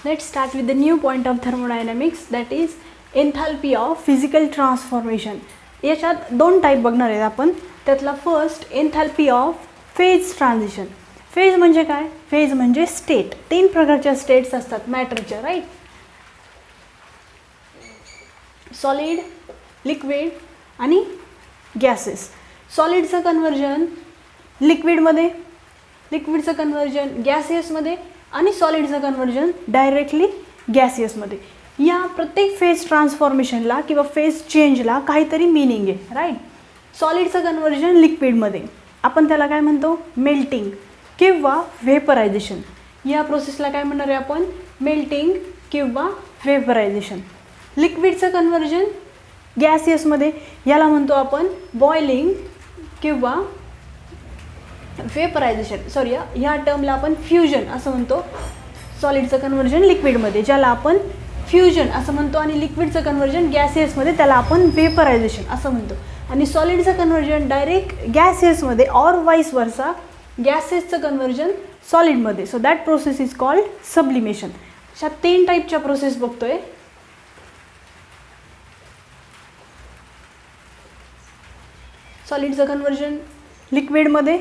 Let's start with the new point of thermodynamics, that is enthalpy of physical transformation. याच्यात दोन type बघणार आहेत आपण. त्यातला first एन्थॅल्पी of phase transition. Phase म्हणजे काय? फेज म्हणजे स्टेट. तीन प्रकारच्या स्टेट्स असतात मॅटरच्या, राईट? सॉलिड, लिक्विड आणि गॅसेस. सॉलिडचं कन्वर्जन लिक्विडमध्ये, लिक्विडचं कन्वर्जन गॅसियसमध्ये आणि सॉलिडचं कन्वर्जन डायरेक्टली गॅसियसमध्ये. या प्रत्येक फेज ट्रान्सफॉर्मेशनला किंवा फेज चेंजला काहीतरी मिनिंग आहे, राईट? सॉलिडचं कन्वर्जन लिक्विडमध्ये आपण त्याला काय म्हणतो? मेल्टिंग किंवा व्हेपरायझेशन. या प्रोसेसला काय म्हणणार आहे आपण? मेल्टिंग किंवा व्हेपरायझेशन. लिक्विडचं कन्वर्जन गॅसियसमध्ये याला म्हणतो आपण बॉइलिंग किंवा व्हेपरायझेशन. सॉरी, ह्या टर्मला आपण फ्युजन असं म्हणतो. सॉलिडचं कन्वर्जन लिक्विडमध्ये ज्याला आपण फ्युजन असं म्हणतो आणि लिक्विडचं कन्वर्जन गॅसियसमध्ये त्याला आपण व्हेपरायझेशन असं म्हणतो. आणि सॉलिडचं कन्वर्जन डायरेक्ट गॅसियसमध्ये ऑर वाईस वर्सा गॅसेसचं कन्वर्जन सॉलिडमध्ये. So that process is called sublimation. अशा तीन टाईपच्या प्रोसेस बघतोय. सॉलिडचं कन्वर्जन लिक्विडमध्ये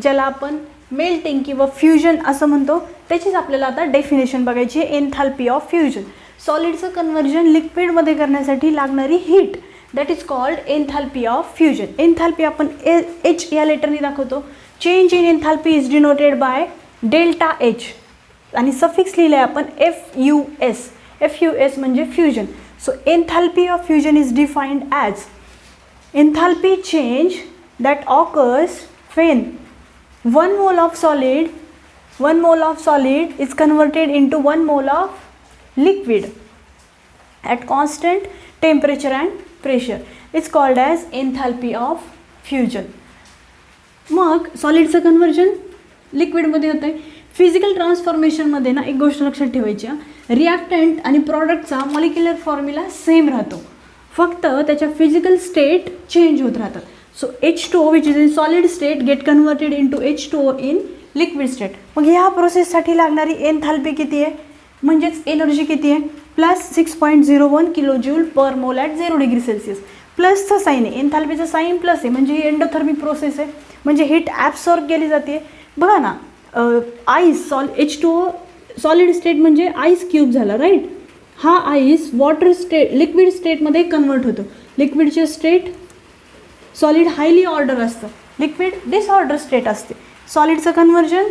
ज्याला आपण मेल्टिंग किंवा फ्युजन असं म्हणतो, त्याचीच आपल्याला आता डेफिनेशन बघायची आहे. Enthalpy of fusion. सॉलिडचं कन्वर्जन लिक्विडमध्ये करण्यासाठी लागणारी heat, that is called enthalpy of fusion. Enthalpy आपण एच या लेटरने दाखवतो. Change in enthalpy is denoted by delta H आणि सफिक्स लिहिलं आहे आपण FUS. FUS म्हणजे fusion. So enthalpy of fusion is defined as enthalpy change that occurs when 1 mole of solid is converted into 1 mole of liquid at constant temperature and pressure. It's called as enthalpy of fusion. मग सॉलिडचं conversion लिक्विडमध्ये होतं आहे. Physical ट्रान्सफॉर्मेशनमध्ये ना एक गोष्ट लक्षात ठेवायची, reactant आणि प्रॉडक्टचा मॉलिक्युलर फॉर्म्युला सेम राहतो, फक्त त्याच्या फिजिकल स्टेट चेंज होत राहतात. So H2O which is in solid state get converted into H2O in liquid state. मग ह्या प्रोसेससाठी लागणारी एन्थॅल्पी किती आहे, म्हणजेच एनर्जी किती आहे? Plus 6.01 kilojoule per mole at 0 degree Celsius. प्लसचं sine आहे, एन्थॅल्पीचं साईन प्लस आहे म्हणजे ही एंडोथर्मिक प्रोसेस आहे, म्हणजे हीट ॲब्सॉर्ब केली जाते. बघा ना, आईस H2O सॉलिड स्टेट म्हणजे आईस क्यूब झाला, राईट? हा आईस वॉटर स्टेट लिक्विड स्टेटमध्ये कन्वर्ट होतो. लिक्विडचे स्टेट सॉलिड हायली ऑर्डर असतं, लिक्विड डिसऑर्डर स्टेट असते. सॉलिडचं कन्वर्जन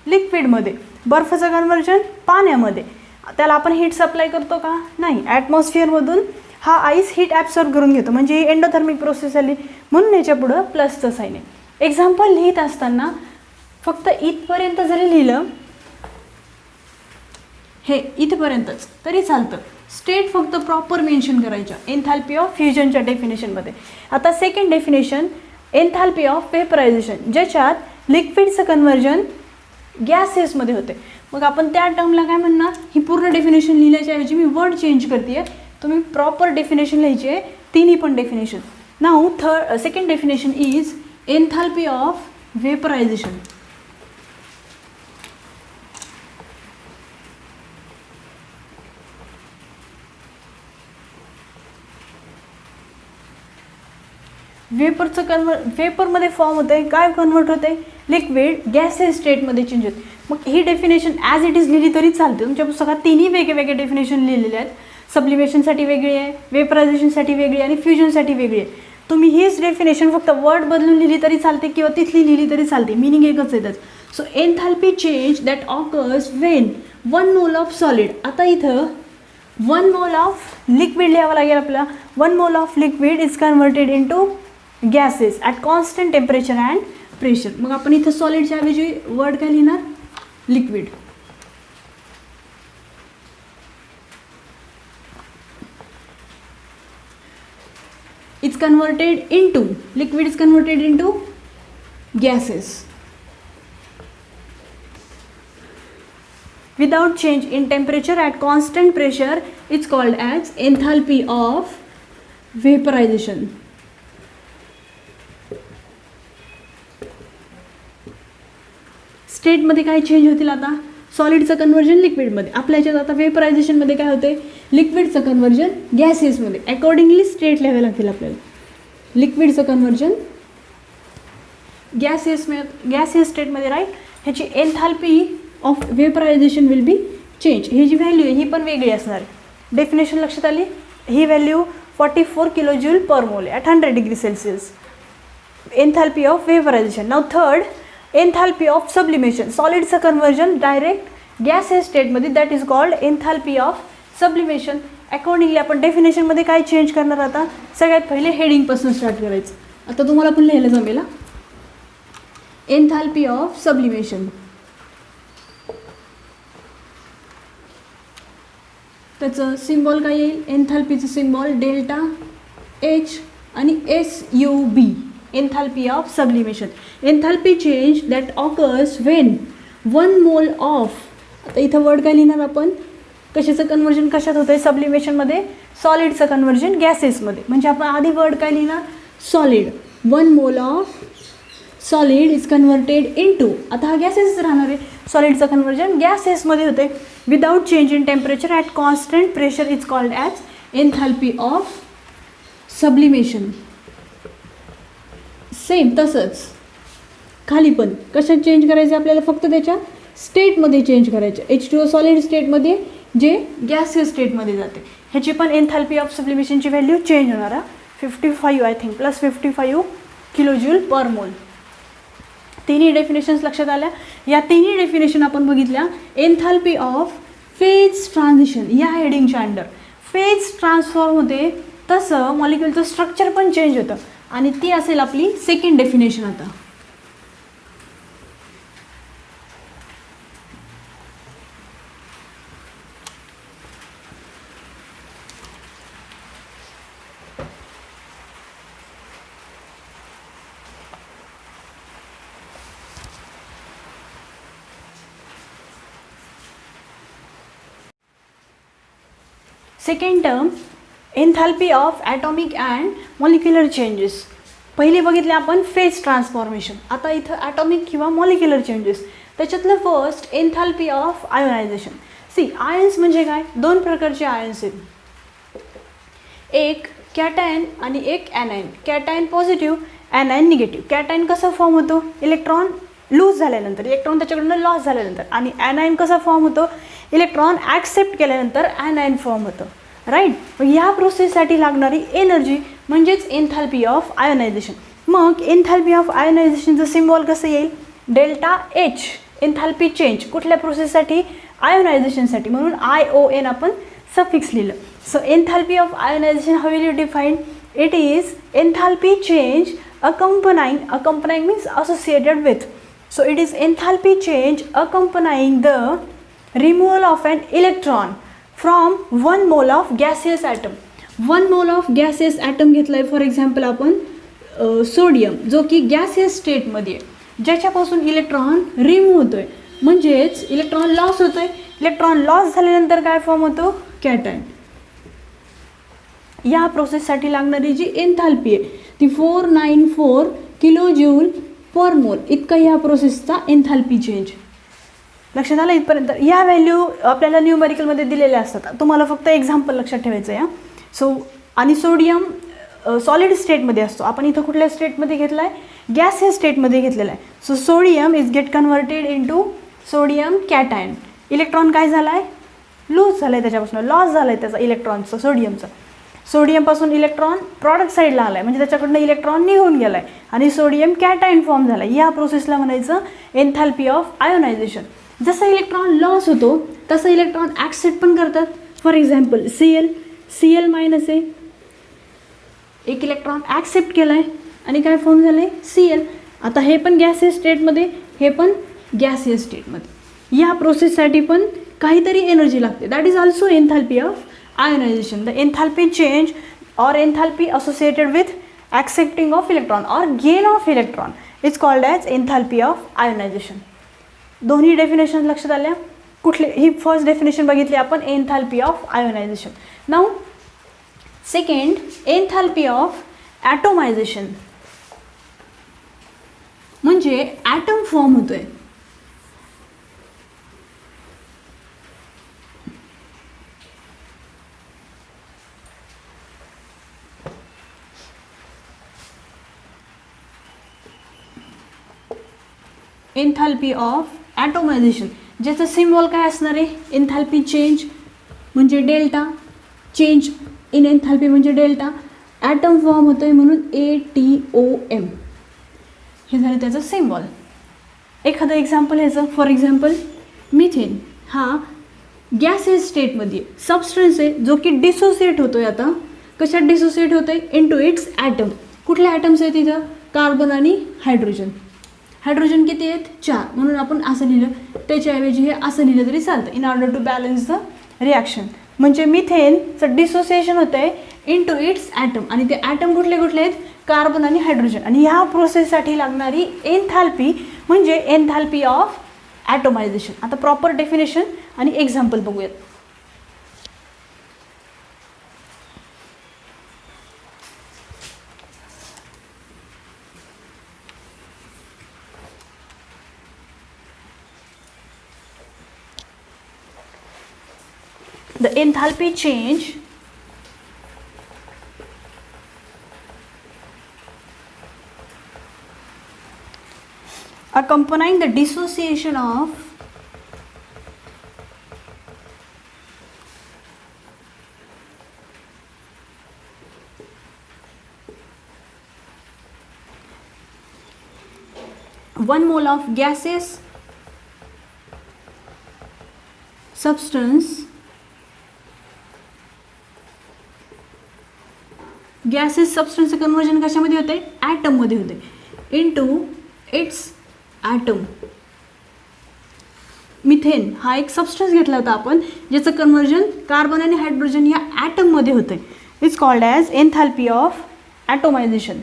लिक्विडमध्ये, बर्फाचं कन्वर्जन पाण्यामध्ये. त्याला आपण हीट सप्लाय करतो का? नाही. ॲटमॉस्फिअरमधून हा आईस हीट ॲब्सॉर्ब करून घेतो, म्हणजे ही एंडोथर्मिक प्रोसेस आली, म्हणून याच्या पुढं प्लसचं साईन आहे. एक्झाम्पल लिहित असताना फक्त इथपर्यंत जरी लिहिलं, हे इथपर्यंतच तरी चालतं. स्टेट फक्त प्रॉपर मेन्शन करायच्या एन्थॅल्पी ऑफ फ्युजनच्या डेफिनेशनमध्ये. आता सेकंड डेफिनेशन एन्थॅल्पी ऑफ व्हेपरायझेशन, ज्याच्यात लिक्विडचं कन्वर्जन गॅसेसमध्ये होते. मग आपण त्या टर्मला काय म्हणणार? ही पूर्ण डेफिनेशन लिहिल्याच्या ऐवजी मी वर्ड चेंज करते आहे. तुम्ही प्रॉपर डेफिनेशन लिहायची आहे, तिन्ही पण definition. Now second definition is enthalpy of vaporisation. वेपरमध्ये फॉर्म होतं आहे, काय कन्वर्ट होतं आहे? लिक्विड गॅसेस स्टेटमध्ये चेंज होते. मग ही डेफिनेशन ॲज इट इज लिहिली तरी चालते. तुमच्या पुस्तकात तिन्ही वेगळे डेफिनेशन लिहिलेले आहेत. सब्लिमेशनसाठी वेगळी आहे, वेपरायझेशनसाठी वेगळी आणि फ्युजनसाठी वेगळी आहे. तुम्ही हीच डेफिनेशन फक्त वर्ड बदलून लिहिली तरी चालते किंवा तिथली लिहिली तरी चालते, मिनिंग एकच येतच. So एन्थॅल्पी change that occurs Wien 1 mole of solid. आता इथं 1 मोल ऑफ लिक्विड लिहावं लागेल आपल्याला. 1 mole of liquid is converted into gases at constant temperature and pressure. मग आपण इथं सॉलिडच्या ऐवजी वर्ड काय लिहिणार? Liquid. It's converted into liquid is converted into gases without change in temperature at constant pressure. It's called as enthalpy of vaporization. स्टेटमध्ये काय change होतील? आता सॉलिडचं कन्व्हर्जन लिक्विडमध्ये. आपल्या ह्याच्यात आता वेपरायझेशनमध्ये काय होते, लिक्विडचं कन्व्हर्जन गॅसेसमध्ये. अकॉर्डिंगली स्टेट लिहावे लागतील आपल्याला. लिक्विडचं कन्व्हर्जन गॅसेस स्टेटमध्ये, राईट. ह्याची enthalpy of vaporization will be change. ही जी व्हॅल्यू आहे ही पण वेगळी असणार आहे. डेफिनेशन लक्षात आली. ही value 44 kilojoule per mole at 100 degree Celsius. Enthalpy of vaporisation. Now third, enthalpy of sublimation. सॉलिडचं कन्व्हर्जन डायरेक्ट गॅसेस स्टेटमध्ये, that is called enthalpy of sublimation. Accordingly आपण डेफिनेशनमध्ये काय चेंज करणार आता, सगळ्यात पहिले हेडिंगपासून स्टार्ट करायचं. आता तुम्हाला पण लिहायला जमेल. Enthalpy of sublimation. त्याचं सिम्बॉल काय येईल, एन्थाल्पीचं सिम्बॉल डेल्टा एच आणि SUB. Enthalpy of sublimation. Enthalpy change that occurs when 1 mole of, आता इथं वर्ड काय लिहिणार आपण, कशाचं कन्व्हर्जन कशात होतं आहे, सब्लिमेशनमध्ये सॉलिडचं कन्व्हर्जन गॅसेसमध्ये. म्हणजे आपण आधी वर्ड काय लिहिणार, solid. 1 mole of solid is converted into, आता हा गॅसेस राहणार आहे, सॉलिडचं कन्व्हर्जन गॅसेसमध्ये होते without change in temperature at constant pressure is called as enthalpy of sublimation. Same तसंच खाली पण कशात चेंज करायचं आपल्याला, फक्त त्याच्या स्टेटमध्ये चेंज करायचं. H2O सॉलिड स्टेटमध्ये, जे गॅसियस स्टेटमध्ये जाते. ह्याची पण एन्थाल्पी ऑफ सब्लिमेशनची व्हॅल्यू चेंज होणार आहे. 55 I think plus 55 kilojoule per मोल. तिन्ही डेफिनेशन्स लक्षात आल्या. या तिन्ही डेफिनेशन आपण बघितल्या एन्थाल्पी ऑफ फेज ट्रान्झिशन या हेडिंगच्या अंडर. फेज ट्रान्सफॉर्म होते तसं मॉलिक्युलचं स्ट्रक्चर पण चेंज होतं आणि ती असेल आपली सेकंड डेफिनेशन. आता second term, enthalpy of atomic and molecular changes. पहिले बघितले आपण फेज ट्रान्सफॉर्मेशन. आता इथं ॲटॉमिक किंवा मॉलिक्युलर चेंजेस. त्याच्यातलं first enthalpy of ionization. See, ions म्हणजे काय, दोन प्रकारचे आयन्स आहेत, एक कॅटायन आणि एक anion. Cation positive, anion negative. Cation कसा फॉर्म होतो, इलेक्ट्रॉन लूज झाल्यानंतर, इलेक्ट्रॉन त्याच्याकडनं लॉस झाल्यानंतर. आणि ॲनायन कसा फॉर्म होतो, इलेक्ट्रॉन ॲक्सेप्ट केल्यानंतर ॲनायन फॉर्म होतं, राईट. मग ह्या प्रोसेससाठी लागणारी एनर्जी म्हणजेच एन्थाल्पी ऑफ आयोनायझेशन. मग एन्थाल्पी ऑफ आयोनायझेशनचं सिम्बॉल कसं येईल, डेल्टा एच. एन्थाल्पी चेंज कुठल्या प्रोसेससाठी, आयोनायझेशनसाठी, म्हणून ION आपण सफिक्स लिहिलं. So enthalpy of ionization how will you define, it is enthalpy change accompanying means associated with. So it is enthalpy change accompanying the removal of an electron from 1 mole of gaseous atom. 1 mole of gaseous atom घेतला आहे for example आपण sodium, जो की gaseous स्टेटमध्ये आहे, ज्याच्यापासून electron remove होतो आहे, म्हणजेच इलेक्ट्रॉन लॉस होतो आहे. इलेक्ट्रॉन लॉस झाल्यानंतर काय फॉर्म होतो, कॅटायन. या प्रोसेससाठी लागणारी जी एन्थाल्पी आहे ती 494 किलोजूल पर मोल इतका ह्या प्रोसेसचा एन्थाल्पी चेंज. लक्षात आलं इथपर्यंत. ह्या व्हॅल्यू आपल्याला न्यूमेरिकलमध्ये दिलेल्या असतात, तुम्हाला फक्त एक्झाम्पल लक्षात ठेवायचं आहे. सो आणि सोडियम सॉलिड स्टेटमध्ये असतो, आपण इथं कुठल्या स्टेटमध्ये घेतला आहे, गॅसियस स्टेटमध्ये घेतलेला आहे. So sodium is get converted into sodium cation. Electron काय झाला आहे, लूज झाला आहे, त्याच्यापासून लॉस झाला आहे त्याचा इलेक्ट्रॉनचा, सोडियमचा. सोडियमपासून इलेक्ट्रॉन प्रॉडक्ट साईडला आला आहे, म्हणजे त्याच्याकडनं इलेक्ट्रॉन निघून गेला आहे आणि सोडियम कॅटायन फॉर्म झाला आहे. या प्रोसेसला म्हणायचं एन्थाल्पी ऑफ आयोनायझेशन. जसं इलेक्ट्रॉन लॉस होतो तसं इलेक्ट्रॉन ॲक्सेप्ट पण करतात. फॉर एक्झाम्पल Cl मायनस आहे, एक इलेक्ट्रॉन ॲक्सेप्ट केला आहे आणि काय फॉर्म झालं आहे, Cl. आता हे पण गॅसियस स्टेटमध्ये, हे पण गॅसियस स्टेटमध्ये. या प्रोसेससाठी पण काहीतरी एनर्जी लागते, that is also enthalpy of ionization. The enthalpy change or enthalpy associated with accepting of electron or gain of electron is called as enthalpy of ionization. दोन्ही डेफिनेशन लक्षात आल्या. कुठले, ही फर्स्ट डेफिनेशन बघितली आपण, enthalpy of ionization. Now second, enthalpy of atomization. म्हणजे atom form होतोय, एन्थॅल्पी of ॲटोमायझेशन, ज्याचं सिम्बॉल काय असणार आहे, एन्थॅल्पी चेंज म्हणजे डेल्टा, चेंज इन एन्थॅल्पी म्हणजे डेल्टा, ॲटम फॉर्म होतो आहे म्हणून ATOM, हे झालं त्याचं सिम्बॉल. एखादं एक्झाम्पल ह्याचं, फॉर एक्झाम्पल मिथेन हा गॅसेस स्टेटमध्ये सबस्टन्स आहे जो की डिसोसिएट होतो आहे. आता कशात डिसोसिएट होतं आहे, इन टू इट्स ॲटम. कुठले ॲटम्स आहेत तिथं, कार्बन आणि हायड्रोजन. हायड्रोजन किती आहेत, 4, म्हणून आपण असं लिहिलं, त्याच्याऐवजी हे असं लिहिलं तरी चालतं, in order to balance the reaction. म्हणजे मिथेनचं डिसोसिएशन होतं आहे इन टू इट्स ॲटम, आणि ते ॲटम कुठले कुठले आहेत, कार्बन आणि हायड्रोजन. आणि ह्या प्रोसेससाठी लागणारी एन्थॅल्पी म्हणजे एन्थॅल्पी ऑफ ॲटोमायझेशन. आता प्रॉपर डेफिनेशन आणि एक्झाम्पल बघूयात. The enthalpy change accompanying the dissociation of one mole of gaseous substance, gases सबस्टन्सचं कन्वर्जन कशामध्ये होते, ॲटममध्ये होते, into its atom. Methane हा एक सबस्टन्स घेतला होता आपण, ज्याचं कन्वर्जन कार्बन आणि हायड्रोजन या ॲटममध्ये होतं. It's called as एन्थॅल्पी of ॲटोमायझेशन.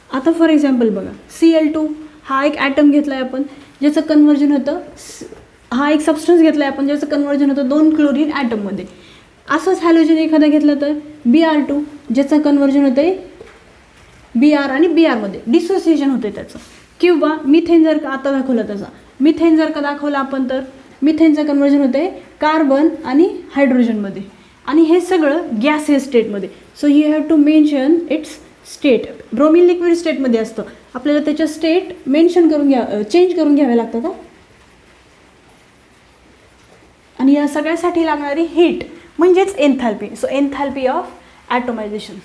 आता फॉर एक्झाम्पल बघा, Cl2 हा एक ॲटम घेतला आहे आपण, ज्याचं कन्वर्जन होतं, हा एक सबस्टन्स घेतला आहे आपण, ज्याचं कन्वर्जन होतं 2 क्लोरीन ॲटममध्ये. असंच हॅलोजन एखादा घेतलं तर Br2, ज्याचं कन्वर्जन होतं आहे Br आणि Brमध्ये, डिसोसिएशन होतं आहे त्याचं. किंवा मिथेन जर का आता दाखवला तसा, मिथेन जर का दाखवला आपण तर मिथेनचं कन्वर्जन होतं आहे कार्बन आणि हायड्रोजनमध्ये, आणि हे सगळं गॅसेस स्टेटमध्ये. So you have to mention its state. Bromine liquid स्टेटमध्ये असतं, आपल्याला त्याच्या स्टेट मेन्शन करून चेंज करून घ्याव्या लागतात. आणि या सगळ्यासाठी लागणारी हीट म्हणजेच एन्थॅल्पी. So enthalpy of ॲटोमायझेशन.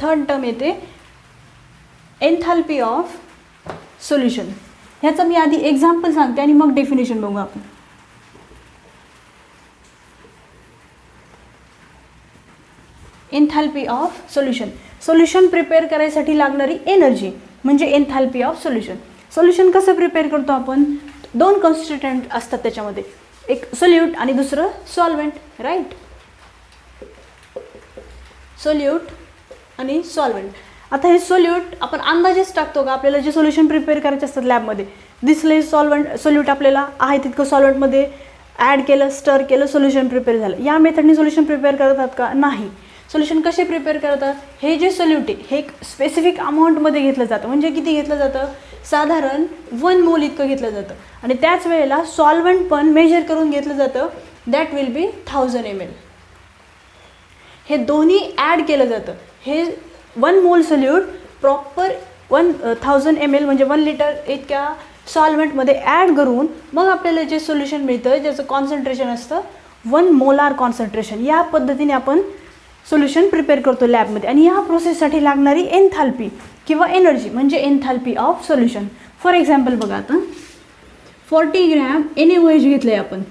Third term येते एन्थॅल्पी ऑफ सोल्युशन. ह्याचं मी आधी एक्झाम्पल सांगते आणि मग डेफिनेशन बघू आपण. एन्थॅल्पी ऑफ सोल्युशन, सोल्युशन प्रिपेअर करायसाठी लागणारी एनर्जी म्हणजे एन्थॅल्पी ऑफ सोल्युशन. सोल्युशन कसं प्रिपेअर करतो आपण, 2 कॉन्स्टिट्युएंट असतात त्याच्यामध्ये, एक सोल्यूट आणि दुसरं सॉल्व्हेंट, राईट. सोल्यूट आणि सॉल्व्हेंट. आता हे सोल्यूट आपण अंदाजेच टाकतो का, आपल्याला जे सोल्युशन प्रिपेअर करायचे असतात लॅबमध्ये, दिसले सॉल्व्हेंट सोल्यूट आपल्याला आहे तितकं सॉल्व्हेंटमध्ये ॲड केलं, स्टर केलं, सोल्युशन प्रिपेअर झालं. या मेथडने सोल्युशन प्रिपेअर करतात का, नाही. सोल्युशन कसे प्रिपेअर करतात, हे जे सोल्यूट आहे हे एक स्पेसिफिक अमाऊंटमध्ये घेतलं जातं. म्हणजे किती घेतलं जातं, साधारण 1 मोल इतकं घेतलं जातं. आणि त्याच वेळेला सॉल्व्हेंट पण मेजर करून घेतलं जातं, दॅट विल बी 1000 ml. हे दोन्ही ॲड केलं जातं. हे 1 मोल सोल्यूट प्रॉपर 1000 ml म्हणजे 1 लिटर इतक्या सॉल्व्हेंटमध्ये ॲड करून मग आपल्याला जे सोल्युशन मिळतं, ज्याचं कॉन्सन्ट्रेशन असतं 1 मोलार कॉन्सन्ट्रेशन. या पद्धतीने आपण सोल्युशन प्रिपेअर करतो लॅबमध्ये. आणि या प्रोसेससाठी लागणारी एन्थॅल्पी किंवा एनर्जी म्हणजे एन्थॅल्पी ऑफ सोल्युशन. फॉर एक्झाम्पल बघा, आता 40 ग्रॅम NaOH घेतलं आहे आपण,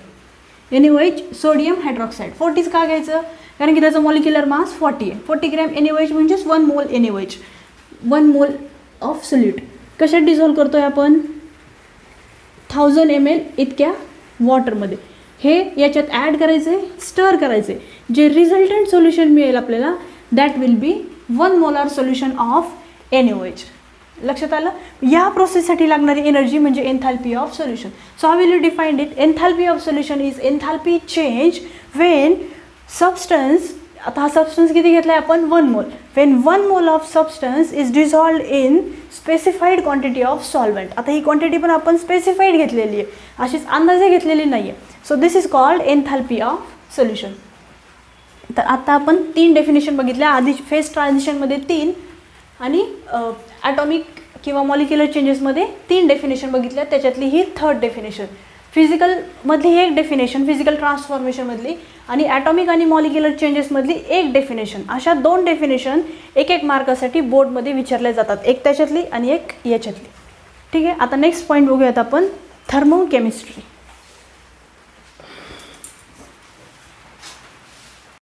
NaOH सोडियम हायड्रॉक्साईड. 40 का घ्यायचं, कारण की त्याचं मॉलिक्युलर मास 40 आहे. 40 ग्रॅम NaOH म्हणजेच 1 मोल NaOH, 1 मोल ऑफ सोल्यूट. कशात डिझॉल्व करतो आहे आपण, 1000 ml इतक्या वॉटरमध्ये. हे याच्यात ॲड करायचं आहे, स्टर करायचं आहे. जे रिझल्टंट सोल्युशन मिळेल आपल्याला, that will be 1 molar solution of NaOH, लक्षात आलं. या प्रोसेससाठी लागणारी एनर्जी म्हणजे एन्थॅल्पी of solution. So how will you defined it? एन्थॅल्पी of solution is एन्थॅल्पी change when substance, आता हा सबस्टन्स किती घेतला आहे आपण? 1 मोल. When 1 mole of substance is dissolved in specified quantity of solvent. आता ही क्वांटिटी पण आपण स्पेसिफाईड घेतलेली आहे, अशीच अंदाजे घेतलेली नाही आहे. So this is called enthalpy of solution. तर आता आपण 3 डेफिनेशन बघितल्या. आधी फेज ट्रान्झिशनमध्ये 3 आणि ॲटॉमिक किंवा मॉलिक्युलर चेंजेसमध्ये 3 डेफिनेशन बघितल्या. त्याच्यातली ही 3rd डेफिनेशन. फिजिकलमधली 1 डेफिनेशन फिजिकल ट्रान्सफॉर्मेशनमधली, आणि ॲटॉमिक आणि मॉलिक्युलर चेंजेसमधली 1 डेफिनेशन. अशा 2 डेफिनेशन एक मार्कासाठी बोर्डमध्ये विचारल्या जातात, एक त्याच्यातली आणि एक याच्यातली. ठीक आहे. आता नेक्स्ट पॉईंट बघूयात आपण, थर्मोकेमिस्ट्री.